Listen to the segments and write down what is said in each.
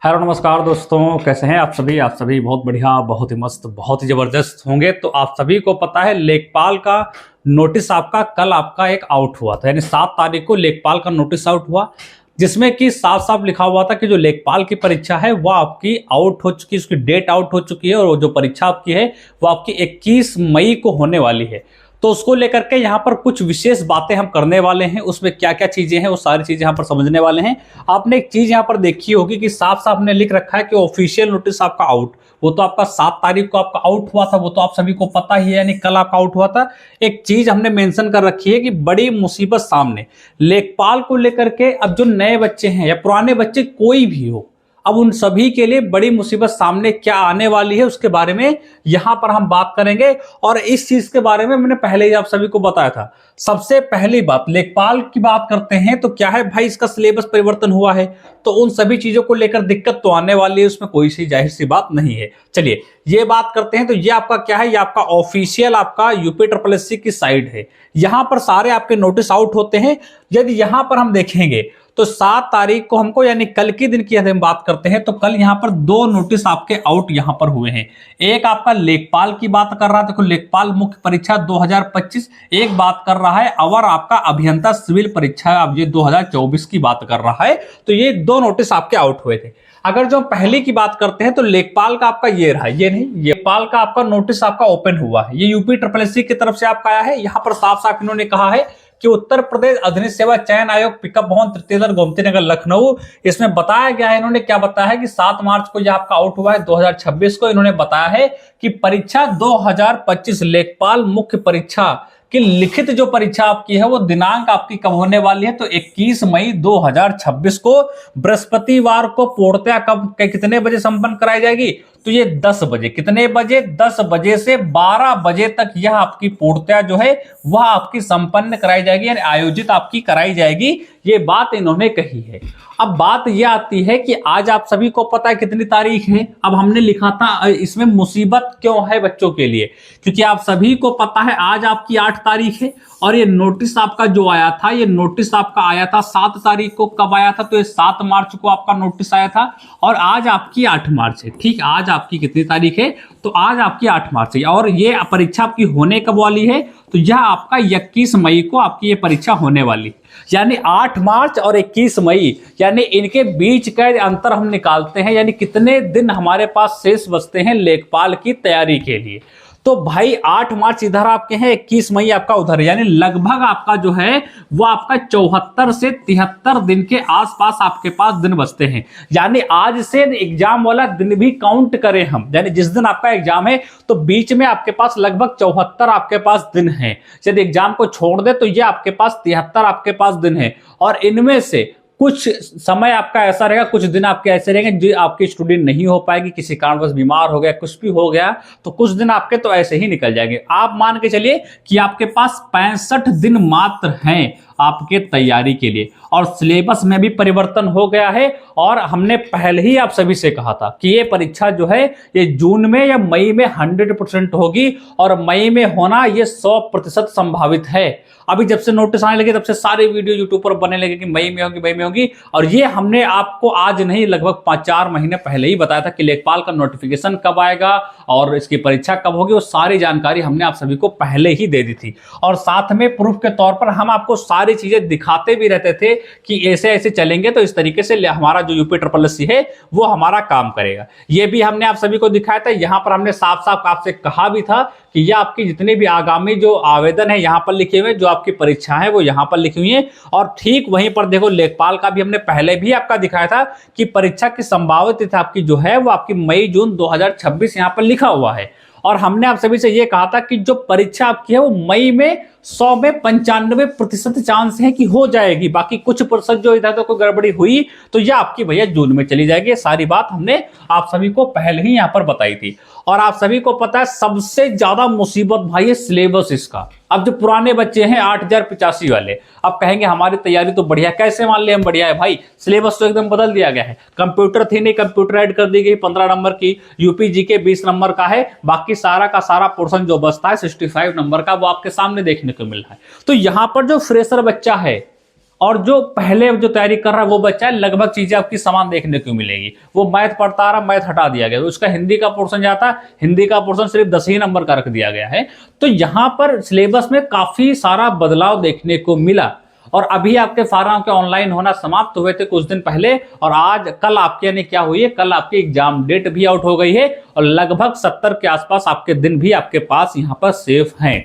Hello नमस्कार दोस्तों, कैसे हैं आप सभी बहुत बढ़िया, बहुत ही मस्त, बहुत ही जबरदस्त होंगे। तो आप सभी को पता है लेखपाल का नोटिस आपका कल आपका एक आउट हुआ था, यानी 7 तारीख को लेखपाल का नोटिस आउट हुआ, जिसमें कि साफ साफ लिखा हुआ था कि जो लेखपाल की परीक्षा है वह आपकी आउट हो चुकी है, उसकी डेट आउट हो चुकी है और जो परीक्षा आपकी है वो आपकी 21 मई को होने वाली है। तो उसको लेकर के यहाँ पर कुछ विशेष बातें हम करने वाले हैं, उसमें क्या क्या चीजें हैं वो सारी चीजें यहाँ पर समझने वाले हैं। आपने एक चीज यहाँ पर देखी होगी कि साफ साफ ने लिख रखा है कि ऑफिशियल नोटिस आपका आउट, वो तो आपका 7 तारीख को आपका आउट हुआ था, वो तो आप सभी को पता ही है, यानी कल आपका आउट हुआ था। एक चीज हमने मेंशन कर रखी है कि बड़ी मुसीबत सामने लेखपाल को लेकर के, अब जो नए बच्चे हैं या पुराने बच्चे कोई भी हो, अब उन सभी के लिए बड़ी मुसीबत सामने क्या आने वाली है उसके बारे में यहां पर हम बात करेंगे। और इस चीज के बारे में मैंने पहले ही आप सभी को बताया था। सबसे पहली बात, लेखपाल की बात करते हैं तो क्या है भाई, इसका सिलेबस परिवर्तन हुआ है, तो उन सभी चीजों को लेकर दिक्कत तो आने वाली है, उसमें कोई सी जाहिर सी बात नहीं है। चलिए ये बात करते हैं। तो ये आपका क्या है, ये आपका ऑफिशियल आपका यूपी SSS की साइट है, यहां पर सारे आपके नोटिस आउट होते हैं। यदि यहां पर हम देखेंगे तो 7 तारीख को हमको, यानी कल के दिन की यदि हम बात करते हैं तो कल यहां पर 2 नोटिस आपके आउट यहां पर हुए हैं। एक आपका लेखपाल की बात कर रहा है, देखो लेखपाल मुख्य परीक्षा 2025, एक बात कर रहा है अवर आपका अभियंता सिविल परीक्षा, अब ये 2024 की बात कर रहा है। तो ये 2 नोटिस आपके आउट हुए थे। अगर जो पहले की बात करते हैं तो लेखपाल का आपका ये रहा, ये नहीं, लेखपाल का आपका नोटिस आपका ओपन हुआ है, ये यूपी SSS की तरफ से आपका आया है। यहां पर साफ साफ इन्होंने कहा है कि उत्तर प्रदेश अधीन सेवा चयन आयोग पिकअप भवन तृतीय दल गोमती नगर लखनऊ, इसमें बताया गया है, इन्होंने क्या बताया है कि 7 मार्च को यह आपका आउट हुआ है 2026 को। इन्होंने बताया है कि परीक्षा 2025 लेखपाल मुख्य परीक्षा कि लिखित जो परीक्षा आपकी है वो दिनांक आपकी कब होने वाली है, तो 21 मई 2026 को बृहस्पतिवार को पूर्णतया कब कितने बजे संपन्न कराई जाएगी, तो ये 10 बजे, कितने बजे, 10 बजे से 12 बजे तक यह आपकी पूर्णतया जो है वह आपकी संपन्न कराई जाएगी, यानी आयोजित आपकी कराई जाएगी। ये बात इन्होंने कही है। अब बात यह आती है कि आज आप सभी को पता है कितनी तारीख है। अब हमने लिखा था इसमें मुसीबत क्यों है बच्चों के लिए, क्योंकि आप सभी को पता है आज आपकी 8 तारीख है और ये नोटिस आपका जो आया था, ये नोटिस आपका आया था 7 तारीख को। कब आया था, तो ये 7 मार्च को आपका नोटिस आया था और आज आपकी 8 मार्च है। ठीक, आज आपकी कितनी तारीख है, तो आज आपकी 8 मार्च है और ये परीक्षा आपकी होने कब वाली है, तो यह आपका 21 मई को आपकी ये परीक्षा होने वाली, यानी 8 मार्च और 21 मई, यानी इनके बीच का अंतर हम निकालते हैं, यानी कितने दिन हमारे पास शेष बचते हैं लेखपाल की तैयारी के लिए। तो भाई 8 मार्च इधर आपके हैं, 21 मई आपका उधर है, यानी लगभग आपका जो है वो आपका 74 से 73 दिन के आसपास आपके पास दिन बचते हैं। यानी आज से एग्जाम वाला दिन भी काउंट करें हम, यानी जिस दिन आपका एग्जाम है तो बीच में आपके पास लगभग 74 आपके पास दिन है। यदि एग्जाम को छोड़ दे तो ये आपके पास 73 आपके पास दिन है और इनमें से कुछ समय आपका ऐसा रहेगा, कुछ दिन आपके ऐसे रहेंगे जो आपकी स्टूडेंट नहीं हो पाएगी, किसी कारणवश बीमार हो गया, कुछ भी हो गया, तो कुछ दिन आपके तो ऐसे ही निकल जाएंगे। आप मान के चलिए कि आपके पास 65 दिन मात्र हैं आपके तैयारी के लिए। और सिलेबस में भी परिवर्तन हो गया है और हमने पहले ही आप सभी से कहा था कि ये परीक्षा जो है ये जून में या मई में 100% होगी और मई में होना ये 100% संभावित है। अभी जब से नोटिस आने लगे तब से सारे वीडियो यूट्यूब पर बनने लगे कि मई में होगी, मई में होगी, और ये हमने आपको आज नहीं लगभग 5-4 महीने पहले ही बताया था कि लेखपाल का नोटिफिकेशन कब आएगा और इसकी परीक्षा कब होगी, वो सारी जानकारी हमने आप सभी को पहले ही दे दी थी। और साथ में प्रूफ के तौर पर हम आपको सारी चीजें दिखाते भी रहते थे कि ऐसे ऐसे चलेंगे तो इस तरीके से हमारा जो यूपी SSS है वो हमारा काम करेगा। ये भी हमने आप सभी को दिखाया था। यहां पर हमने साफ साफ आपसे कहा भी था कि ये आपकी जितने भी आगामी जो आवेदन है यहां पर लिखे हुए, जो आपकी परीक्षा है वो यहां पर लिखी हुई है। और ठीक वहीं पर देखो लेखपाल का भी हमने पहले भी आपका दिखाया था कि परीक्षा की संभावित तिथि आपकी जो है वो आपकी मई जून 2026 यहां पर लिखा हुआ है। और हमने आप सभी से ये कहा था कि जो परीक्षा आपकी है वो मई में 100 में 95% चांस है कि हो जाएगी, बाकी कुछ प्रतिशत जो इधर तो कोई गड़बड़ी हुई तो यह आपकी भैया जून में चली जाएगी। सारी बात हमने आप सभी को पहले ही यहां पर बताई थी। और आप सभी को पता है सबसे ज्यादा मुसीबत भाई है सिलेबस इसका। अब जो पुराने बच्चे हैं 8085 वाले, अब कहेंगे हमारी तैयारी तो बढ़िया, कैसे मान ले हम बढ़िया है भाई, सिलेबस तो एकदम बदल दिया गया है। कंप्यूटर थी नहीं, कंप्यूटर ऐड कर दी गई 15 नंबर की, यूपी जीके 20 नंबर का है, बाकी सारा का सारा पोर्शन जो बचता है 65 नंबर का वो आपके सामने देखने को मिल रहा है। तो यहां पर जो फ्रेशर बच्चा है और जो पहले जो तैयारी कर रहा है वो बच्चा है, लगभग चीजें आपकी समान देखने को मिलेगी। वो मैथ पढ़ता आ रहा, मैथ हटा दिया गया, तो उसका हिंदी का पोर्शन जाता है, हिंदी का पोर्शन सिर्फ 10 ही नंबर का रख दिया गया है। तो यहां पर सिलेबस में काफी सारा बदलाव देखने को मिला। और अभी आपके फार्म के ऑनलाइन होना समाप्त हुए थे कुछ दिन पहले, और आज कल आपके यानी क्या हुई है, कल आपकी एग्जाम डेट भी आउट हो गई है, और लगभग 70 के आसपास आपके दिन भी आपके पास यहां पर सेफ हैं।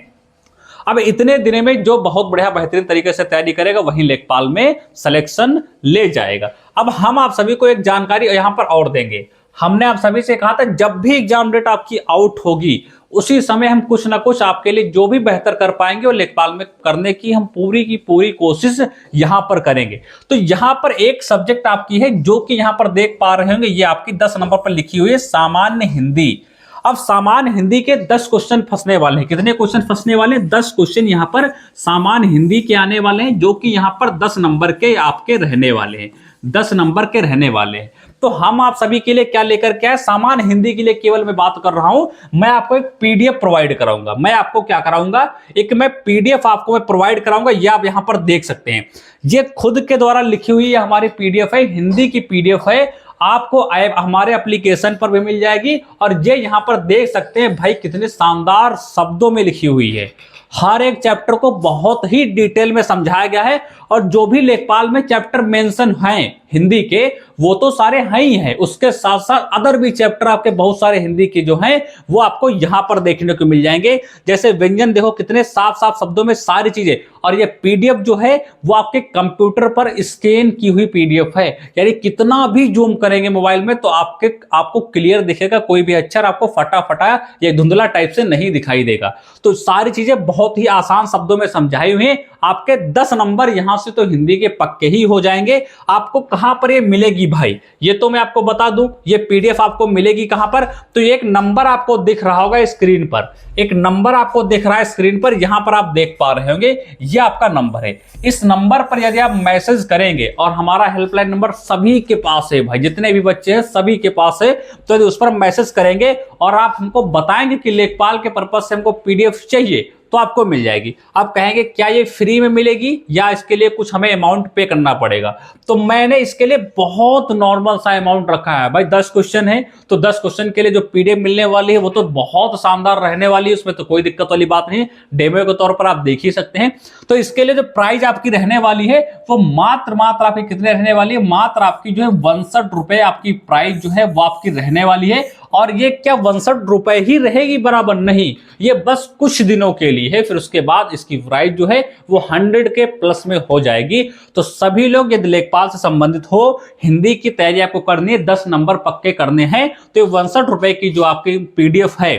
अब इतने दिन में जो बहुत बढ़िया बेहतरीन तरीके से तैयारी करेगा वही लेखपाल में सिलेक्शन ले जाएगा। अब हम आप सभी को एक जानकारी यहां पर और देंगे। हमने आप सभी से कहा था जब भी एग्जाम डेट आपकी आउट होगी उसी समय हम कुछ ना कुछ आपके लिए जो भी बेहतर कर पाएंगे वो लेखपाल में करने की हम पूरी की पूरी कोशिश यहां पर करेंगे। तो यहां पर एक सब्जेक्ट आपकी है जो कि यहां पर देख पा रहे होंगे, ये आपकी 10 नंबर पर लिखी हुई है सामान्य हिंदी। अब सामान्य हिंदी के 10 क्वेश्चन फंसने वाले हैं। कितने क्वेश्चन फंसने वाले हैं? 10 क्वेश्चन यहां पर सामान्य हिंदी के आने वाले हैं, जो कि यहां पर 10 नंबर के आपके रहने वाले हैं, 10 नंबर के रहने वाले हैं। तो हम आप सभी के लिए क्या लेकर के आए? सामान्य हिंदी के लिए केवल मैं बात कर रहा हूं, मैं आपको एक पीडीएफ प्रोवाइड कराऊंगा। मैं आपको क्या कराऊंगा? एक मैं पीडीएफ आपको मैं प्रोवाइड कराऊंगा, ये आप यहां पर देख सकते हैं। ये खुद के द्वारा लिखी हुई हमारी पीडीएफ है, हिंदी की पीडीएफ है। आपको हमारे एप्लीकेशन पर भी मिल जाएगी, और ये यहां पर देख सकते हैं भाई कितने शानदार शब्दों में लिखी हुई है। हर एक चैप्टर को बहुत ही डिटेल में समझाया गया है, और जो भी लेखपाल में चैप्टर मेंशन हैं हिंदी के वो तो सारे हैं ही हैं, उसके साथ साथ अदर भी चैप्टर आपके बहुत सारे हिंदी के जो हैं वो आपको यहां पर देखने को मिल जाएंगे। जैसे व्यंजन देखो कितने साफ साफ शब्दों में सारी चीजें, और ये पीडीएफ जो है वो आपके कंप्यूटर पर स्कैन की हुई पीडीएफ है, यानी कितना भी जूम करेंगे मोबाइल में तो आपको क्लियर दिखेगा, कोई भी अक्षर आपको फटा फटा या धुंधला टाइप से नहीं दिखाई देगा। तो सारी चीजें बहुत ही आसान शब्दों में समझाई हुई हैं। आपके 10 नंबर यहां से तो हिंदी के पक्के ही हो जाएंगे। आपको कहां पर ये मिलेगी भाई, ये तो मैं आपको बता दूं, ये पीडीएफ आपको मिलेगी कहां पर? तो एक नंबर आपको दिख रहा होगा स्क्रीन पर, एक नंबर आपको दिख रहा है स्क्रीन पर, यहां पर आप देख पा रहे होंगे, ये आपका नंबर है। इस नंबर पर यदि आप मैसेज करेंगे, और हमारा हेल्पलाइन नंबर सभी के पास है भाई, जितने भी बच्चे हैं सभी के पास है, तो यदि उस पर मैसेज करेंगे और आप हमको बताएंगे कि लेखपाल के पर्पज से हमको पीडीएफ चाहिए, तो आपको मिल जाएगी। आप कहेंगे क्या ये फ्री में मिलेगी या इसके लिए कुछ हमें अमाउंट पे करना पड़ेगा? तो मैंने इसके लिए बहुत नॉर्मल सा अमाउंट रखा है भाई। 10 क्वेश्चन है तो 10 क्वेश्चन के लिए जो पीडीएफ मिलने वाली है वो तो बहुत शानदार रहने वाली है, उसमें तो कोई दिक्कत वाली बात नहीं, डेमो के तौर पर आप देख ही सकते हैं। तो इसके लिए जो प्राइस आपकी रहने वाली है वो मात्र आपकी कितने रहने वाली है? मात्र आपकी जो है 62 रुपए आपकी प्राइस जो है वो आपकी रहने वाली है। और ये क्या 62 रुपए ही रहेगी? बराबर नहीं, ये बस कुछ दिनों के लिए है, फिर उसके बाद इसकी प्राइस जो है वो 100 के प्लस में हो जाएगी। तो सभी लोग यदि लेखपाल से संबंधित हो, हिंदी की तैयारी आपको करनी है, 10 नंबर पक्के करने हैं, तो 62 रुपए की जो आपकी पीडीएफ है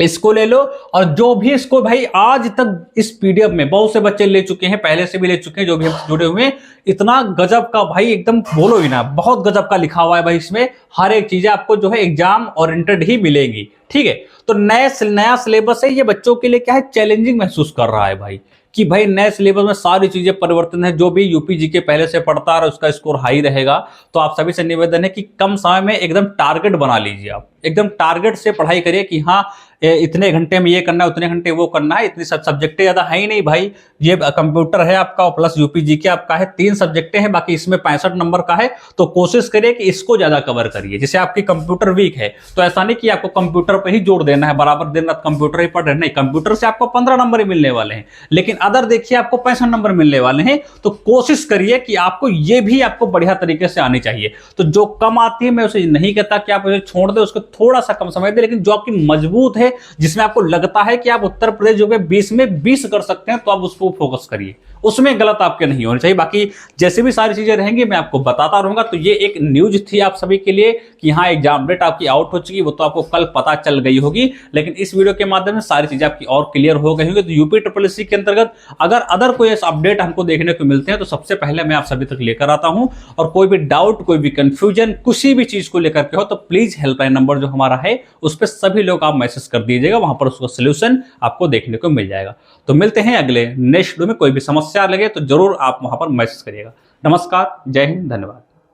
इसको ले लो। और जो भी इसको भाई आज तक इस पीडीएफ में बहुत से बच्चे ले चुके हैं, पहले से भी ले चुके हैं, जो भी जुड़े हुए हैं, इतना गजब का भाई एकदम बोलो ही ना, बहुत गजब का लिखा हुआ है भाई। इसमें हर एक चीजें आपको जो है एग्जाम ओरिएंटेड ही मिलेंगी, ठीक है। तो नया सिलेबस है, ये बच्चों के लिए क्या है, चैलेंजिंग महसूस कर रहा है भाई, कि भाई नए सिलेबस में सारी चीजें परिवर्तन है। जो भी यूपीजी के पहले से पढ़ता आ रहा है उसका स्कोर हाई रहेगा। तो आप सभी से निवेदन है कि कम समय में एकदम टारगेट बना लीजिए, आप एकदम टारगेट से पढ़ाई करिए कि हाँ इतने घंटे में ये करना है, उतने घंटे वो करना है। इतनी सब सब्जेक्टें ज्यादा है ही नहीं भाई, ये कंप्यूटर है आपका प्लस यूपीजी के आपका है, 3 सब्जेक्टें हैं, बाकी इसमें 65 नंबर का है। तो कोशिश करिए कि इसको ज्यादा कवर करिए। जैसे आपकी कंप्यूटर वीक है तो ऐसा नहीं कि आपको कंप्यूटर पर ही जोड़ देना है, बराबर दिन रात कंप्यूटर ही पढ़ रहे, नहीं, कंप्यूटर से आपको 15 नंबर ही मिलने वाले हैं, लेकिन अदर देखिए आपको 65 नंबर मिलने वाले हैं। तो कोशिश करिए कि आपको ये भी आपको बढ़िया तरीके से आनी चाहिए। तो जो कम आती है मैं उसे नहीं कहता कि आप उसे छोड़ दे, उसको थोड़ा सा कम समय दे, लेकिन जो आपकी मजबूत है, जिसमें आपको लगता है कि आप उत्तर प्रदेश जो 20 में 20 कर सकते हैं, तो आप उस पर फोकस करिए, उसमें गलत आपके नहीं होने चाहिए। बाकी जैसे भी सारी चीजें रहेंगी मैं आपको बताता रहूंगा। तो ये एक न्यूज थी आप सभी के लिए कि हाँ एग्जाम डेट आपकी आउट हो चुकी, वो तो आपको कल पता चल गई होगी, लेकिन इस वीडियो के माध्यम से सारी चीजें आपकी और क्लियर हो गई होंगी। तो यूपी ट्रिपल के अंतर्गत अगर अदर कोई अपडेट हमको देखने को मिलते हैं तो सबसे पहले मैं आप सभी तक लेकर आता हूं। और कोई भी डाउट, कोई भी कंफ्यूजन, किसी भी चीज को लेकर के हो तो प्लीज हेल्पलाइन नंबर जो हमारा है उस पर सभी लोग आप मैसेज कर दीजिएगा, वहां पर उसका सोल्यूशन आपको देखने को मिल जाएगा। तो मिलते हैं अगले नेक्स्ट वीडियो में। कोई भी समस्या लगे तो जरूर आप वहां पर मैसेज करिएगा। नमस्कार, जय हिंद, धन्यवाद।